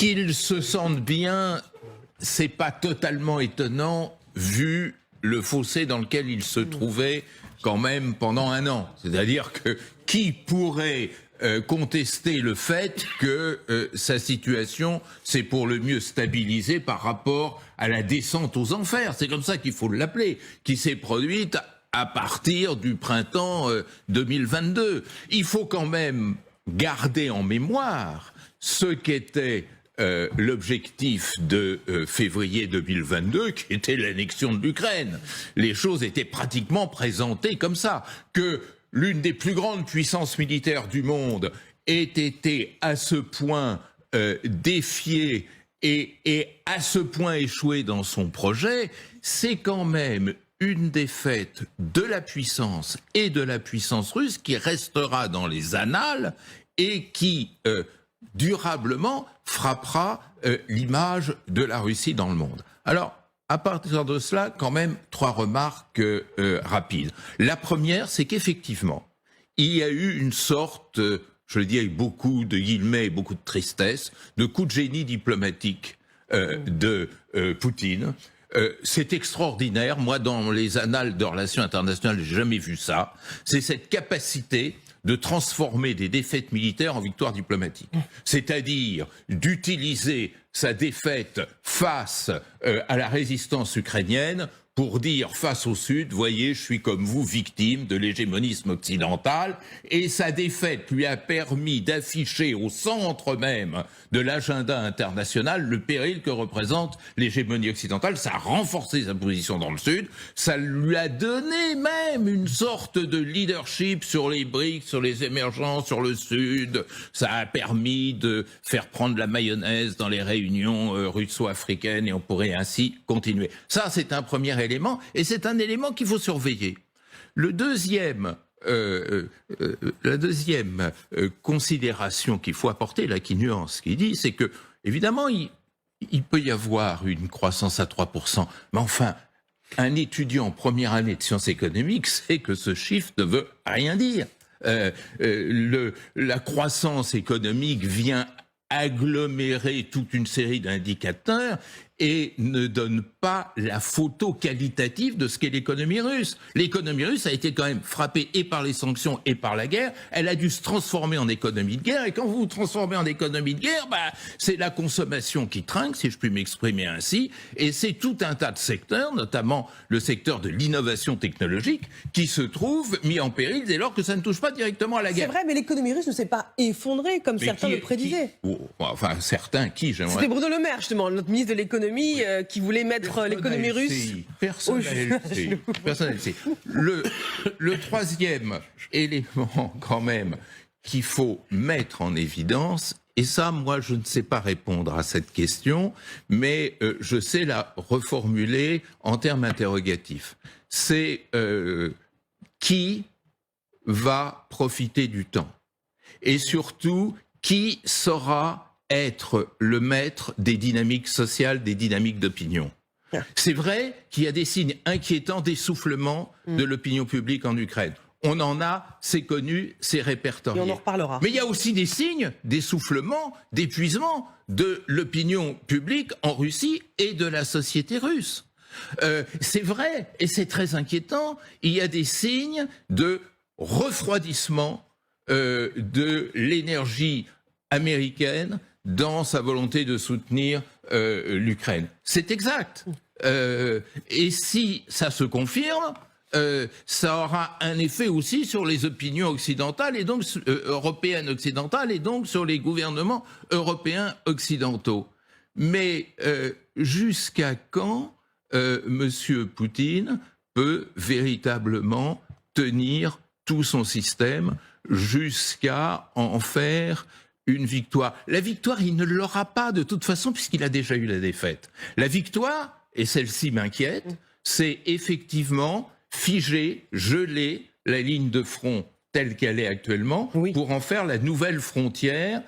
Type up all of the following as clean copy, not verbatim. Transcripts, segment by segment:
Qu'ils se sentent bien, c'est pas totalement étonnant vu le fossé dans lequel ils se trouvaient quand même pendant un an. C'est-à-dire que qui pourrait contester le fait que sa situation s'est pour le mieux stabilisée par rapport à la descente aux enfers, c'est comme ça qu'il faut l'appeler, qui s'est produite à partir du printemps 2022. Il faut quand même garder en mémoire ce qu'était l'objectif de février 2022, qui était l'annexion de l'Ukraine. Les choses étaient pratiquement présentées comme ça, que l'une des plus grandes puissances militaires du monde ait été à ce point défiée et à ce point échouée dans son projet, c'est quand même une défaite de la puissance et de la puissance russe qui restera dans les annales et qui durablement frappera l'image de la Russie dans le monde. Alors, à partir de cela, quand même, 3 remarques rapides. La première, c'est qu'effectivement, il y a eu une sorte, je le dis avec beaucoup de guillemets et beaucoup de tristesse, de coup de génie diplomatique de Poutine. C'est extraordinaire. Moi, dans les annales de relations internationales, j'ai jamais vu ça. C'est cette capacité de transformer des défaites militaires en victoires diplomatiques. C'est-à-dire d'utiliser sa défaite face à la résistance ukrainienne pour dire face au Sud, voyez, je suis comme vous, victime de l'hégémonisme occidental, et sa défaite lui a permis d'afficher au centre même de l'agenda international le péril que représente l'hégémonie occidentale. Ça a renforcé sa position dans le Sud, ça lui a donné même une sorte de leadership sur les BRICS, sur les émergents, sur le Sud, ça a permis de faire prendre la mayonnaise dans les réunions russo-africaines, et on pourrait ainsi continuer. Ça, c'est un premier élément, et c'est un élément qu'il faut surveiller. Le deuxième, la deuxième considération qu'il faut apporter, là, qui nuance, qui dit, c'est que, évidemment, il peut y avoir une croissance à 3%, mais enfin, un étudiant en première année de sciences économiques sait que ce chiffre ne veut rien dire. La croissance économique vient agglomérer toute une série d'indicateurs et ne donne pas la photo qualitative de ce qu'est l'économie russe. L'économie russe a été quand même frappée et par les sanctions et par la guerre. Elle a dû se transformer en économie de guerre. Et quand vous vous transformez en économie de guerre, c'est la consommation qui trinque, si je puis m'exprimer ainsi. Et c'est tout un tas de secteurs, notamment le secteur de l'innovation technologique, qui se trouve mis en péril dès lors que ça ne touche pas directement à la guerre. C'est vrai, mais l'économie russe ne s'est pas effondrée comme certains le prédisaient. Enfin, certains qui, j'aimerais... C'était Bruno Le Maire, justement, notre ministre de l'économie, qui voulait mettre l'économie russe... Personne ne le sait. Le troisième élément, quand même, qu'il faut mettre en évidence, et ça, moi, je ne sais pas répondre à cette question, mais je sais la reformuler en termes interrogatifs. C'est qui va profiter du temps? Et surtout, qui saura être le maître des dynamiques sociales, des dynamiques d'opinion? C'est vrai qu'il y a des signes inquiétants d'essoufflement de l'opinion publique en Ukraine. On en a, c'est connu, c'est répertorié. Et on en reparlera. Mais il y a aussi des signes d'essoufflement, d'épuisement de l'opinion publique en Russie et de la société russe. C'est vrai, et c'est très inquiétant, il y a des signes de refroidissement de l'énergie américaine dans sa volonté de soutenir l'Ukraine. C'est exact. Et si ça se confirme, ça aura un effet aussi sur les opinions occidentales et donc européennes occidentales et donc sur les gouvernements européens occidentaux. Mais jusqu'à quand Monsieur Poutine peut véritablement tenir tout son système jusqu'à en faire une victoire? La victoire, il ne l'aura pas de toute façon puisqu'il a déjà eu la défaite. La victoire, et celle-ci m'inquiète, c'est effectivement figer, geler la ligne de front telle qu'elle est actuellement pour en faire la nouvelle frontière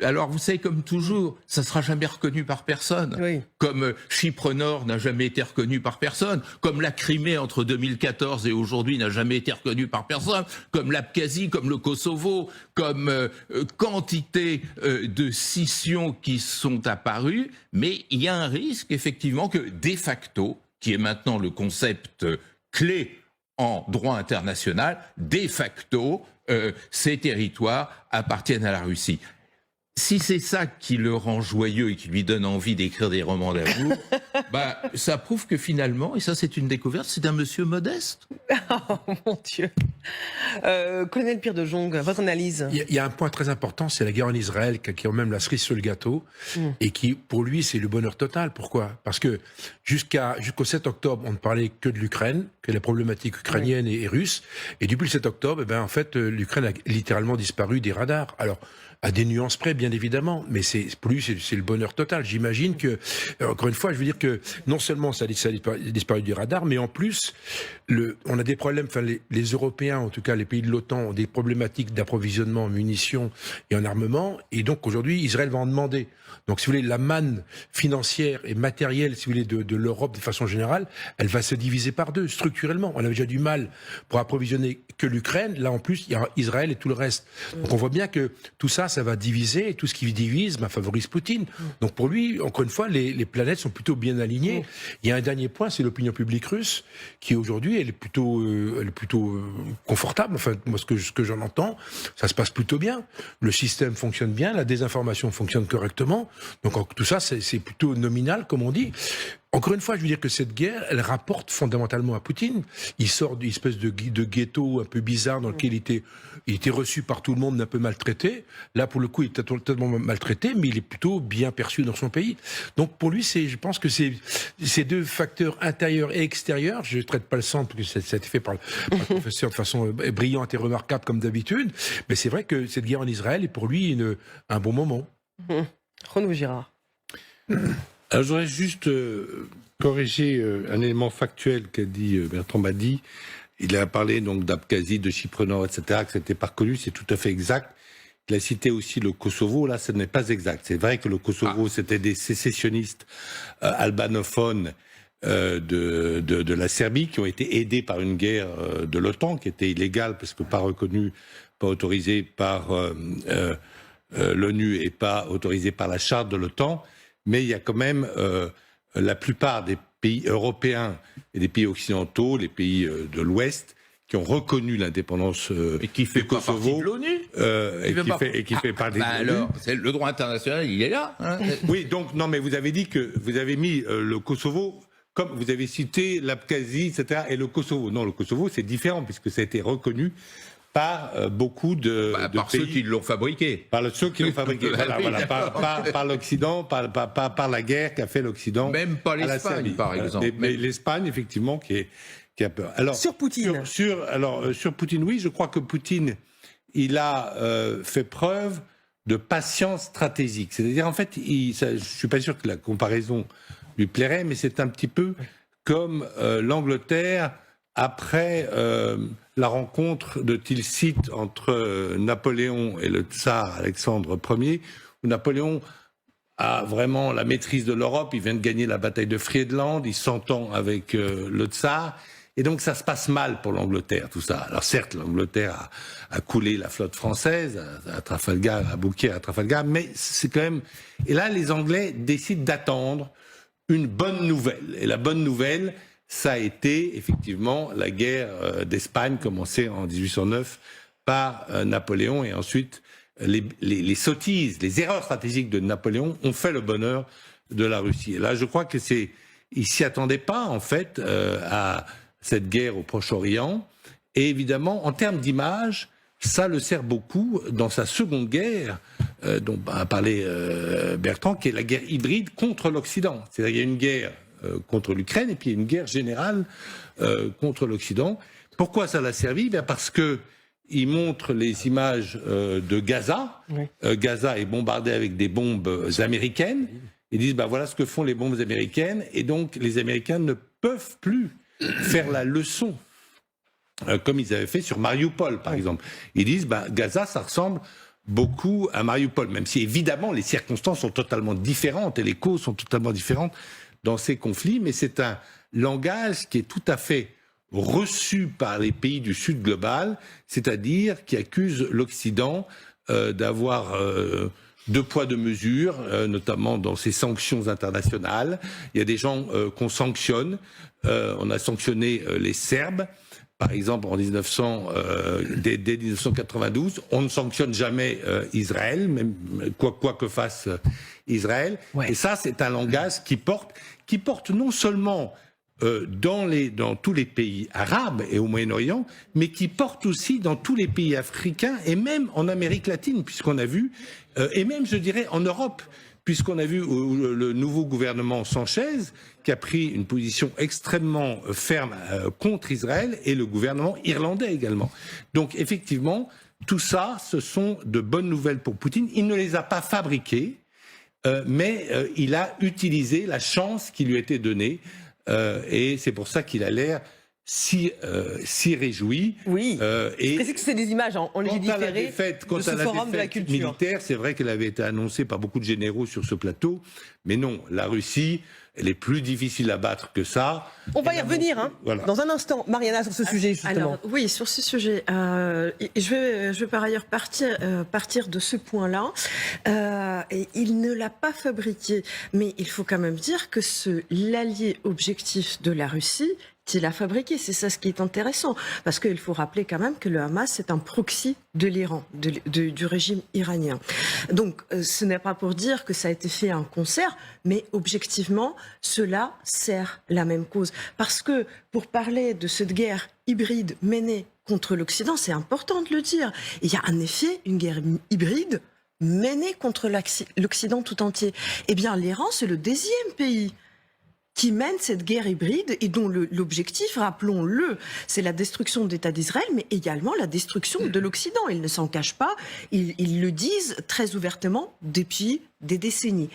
Alors, vous savez, comme toujours, ça sera jamais reconnu par personne. Oui. Comme Chypre Nord n'a jamais été reconnu par personne. Comme la Crimée entre 2014 et aujourd'hui n'a jamais été reconnue par personne. Comme l'Abkhazie, comme le Kosovo, comme quantité de scissions qui sont apparues. Mais il y a un risque, effectivement, que de facto, qui est maintenant le concept clé en droit international, de facto, ces territoires appartiennent à la Russie. Si c'est ça qui le rend joyeux et qui lui donne envie d'écrire des romans d'amour, bah, ça prouve que finalement, et ça c'est une découverte, c'est un monsieur modeste. Oh mon Dieu. Colonel Pierre de Jong, votre analyse? Il y a un point très important, c'est la guerre en Israël, qui est quand même la cerise sur le gâteau, et qui, pour lui, c'est le bonheur total. Pourquoi? Parce que jusqu'au 7 octobre, on ne parlait que de l'Ukraine, que la problématique ukrainienne et russe, et depuis le 7 octobre, eh ben, en fait, l'Ukraine a littéralement disparu des radars. Alors, à des nuances près, bien évidemment, mais pour lui, c'est le bonheur total. J'imagine que, encore une fois, je veux dire que non seulement ça a disparu du radar, mais en plus, on a des problèmes, enfin, les Européens, en tout cas les pays de l'OTAN, ont des problématiques d'approvisionnement en munitions et en armement, et donc aujourd'hui, Israël va en demander. Donc, si vous voulez, la manne financière et matérielle, si vous voulez, de l'Europe de façon générale, elle va se diviser par deux, structurellement. On avait déjà du mal pour approvisionner que l'Ukraine. Là, en plus, il y a Israël et tout le reste. Donc, on voit bien que tout ça, ça va diviser, et tout ce qui divise favorise Poutine. Donc, pour lui, encore une fois, les planètes sont plutôt bien alignées. Il y a un dernier point, c'est l'opinion publique russe, qui aujourd'hui, elle est plutôt confortable. Enfin, moi, ce que j'en entends, ça se passe plutôt bien. Le système fonctionne bien, la désinformation fonctionne correctement. Donc tout ça, c'est plutôt nominal, comme on dit. Encore une fois, je veux dire que cette guerre, elle rapporte fondamentalement à Poutine. Il sort d'une espèce de ghetto un peu bizarre dans lequel il était reçu par tout le monde, un peu maltraité. Là, pour le coup, il était totalement maltraité, mais il est plutôt bien perçu dans son pays. Donc pour lui, je pense que ces deux facteurs intérieurs et extérieurs, je ne traite pas le centre, parce que ça a été fait par le professeur de façon brillante et remarquable comme d'habitude, mais c'est vrai que cette guerre en Israël est pour lui un bon moment. Renaud Girard. Alors, je voudrais juste corriger un élément factuel qu'a dit Bertrand Badi. Il a parlé donc d'Abkhazie, de Chypre Nord, etc., que c'était pas reconnu, c'est tout à fait exact. Il a cité aussi le Kosovo, là, ce n'est pas exact. C'est vrai que le Kosovo, c'était des sécessionnistes albanophones de la Serbie qui ont été aidés par une guerre de l'OTAN qui était illégale parce que pas reconnue, pas autorisée par l'ONU et pas autorisée par la charte de l'OTAN. Mais il y a quand même la plupart des pays européens et des pays occidentaux, les pays de l'Ouest, qui ont reconnu l'indépendance et qui fait du Kosovo. Partie de l'ONU et qui fait partie de l'ONU. Alors, le droit international, il est là. Hein. Oui, donc, non, mais vous avez dit que vous avez mis le Kosovo, comme vous avez cité l'Abkhazie, etc., et le Kosovo. Non, le Kosovo, c'est différent, puisque ça a été reconnu par beaucoup de par pays, ceux qui l'ont fabriqué. Par ceux qui l'ont fabriqué. Voilà, par l'Occident, par la guerre qu'a fait l'Occident. Même pas l'Espagne, par exemple. Mais l'Espagne, effectivement, qui a peur. Alors, sur Poutine. Sur Poutine, oui, je crois que Poutine, il a fait preuve de patience stratégique. C'est-à-dire, en fait, je ne suis pas sûr que la comparaison lui plairait, mais c'est un petit peu comme l'Angleterre après la rencontre de Tilsit entre Napoléon et le tsar Alexandre Ier, où Napoléon a vraiment la maîtrise de l'Europe, il vient de gagner la bataille de Friedland, il s'entend avec le tsar, et donc ça se passe mal pour l'Angleterre, tout ça. Alors certes, l'Angleterre a coulé la flotte française à Trafalgar, à Bouquet, à Trafalgar, mais c'est quand même... Et là, les Anglais décident d'attendre une bonne nouvelle. Et la bonne nouvelle, ça a été effectivement la guerre d'Espagne, commencée en 1809 par Napoléon, et ensuite les sottises, les erreurs stratégiques de Napoléon ont fait le bonheur de la Russie. Et là, je crois que il s'y attendait pas en fait à cette guerre au Proche-Orient. Et évidemment, en termes d'image, ça le sert beaucoup dans sa seconde guerre, dont a parlé Bertrand, qui est la guerre hybride contre l'Occident. C'est-à-dire qu'il y a une guerre contre l'Ukraine et puis une guerre générale contre l'Occident. Pourquoi ça l'a servi ? Parce que il montre les images de Gaza. Oui. Gaza est bombardée avec des bombes américaines. Ils disent voilà ce que font les bombes américaines, et donc les Américains ne peuvent plus faire la leçon comme ils avaient fait sur Mariupol, par exemple. Ils disent Gaza, ça ressemble beaucoup à Mariupol, même si évidemment les circonstances sont totalement différentes et les causes sont totalement différentes dans ces conflits, mais c'est un langage qui est tout à fait reçu par les pays du Sud global, c'est-à-dire qui accuse l'Occident d'avoir deux poids, deux mesures, notamment dans ces sanctions internationales. Il y a des gens qu'on sanctionne. On a sanctionné les Serbes, par exemple, dès 1992. On ne sanctionne jamais Israël, même quoi que fasse Israël. Ouais. Et ça, c'est un langage qui porte non seulement dans tous les pays arabes et au Moyen-Orient, mais qui porte aussi dans tous les pays africains et même en Amérique latine, puisqu'on a vu, et même, je dirais, en Europe, puisqu'on a vu le nouveau gouvernement Sanchez qui a pris une position extrêmement ferme contre Israël, et le gouvernement irlandais également. Donc, effectivement, tout ça, ce sont de bonnes nouvelles pour Poutine. Il ne les a pas fabriquées, mais il a utilisé la chance qui lui a été donnée. Et c'est pour ça qu'il a l'air si réjoui. Oui, c'est que c'est des images en légiféré de ce forum de la culture. Militaire, c'est vrai qu'elle avait été annoncée par beaucoup de généraux sur ce plateau, mais non, la Russie, elle est plus difficile à battre que ça. On va y revenir voilà. Dans un instant, Mariana, sur ce sujet justement. Alors, oui, sur ce sujet, je vais par ailleurs partir de ce point-là. Il ne l'a pas fabriqué, mais il faut quand même dire que l'allié objectif de la Russie, qu'il a fabriqué. C'est ça ce qui est intéressant. Parce qu'il faut rappeler quand même que le Hamas, c'est un proxy de l'Iran, du régime iranien. Donc, ce n'est pas pour dire que ça a été fait en concert, mais objectivement, cela sert la même cause. Parce que, pour parler de cette guerre hybride menée contre l'Occident, c'est important de le dire. Il y a en effet une guerre hybride menée contre l'Occident tout entier. Eh bien, l'Iran, c'est le 10e pays qui mène cette guerre hybride et dont l'objectif, rappelons-le, c'est la destruction de l'État d'Israël, mais également la destruction de l'Occident. Ils ne s'en cachent pas, ils le disent très ouvertement depuis des décennies.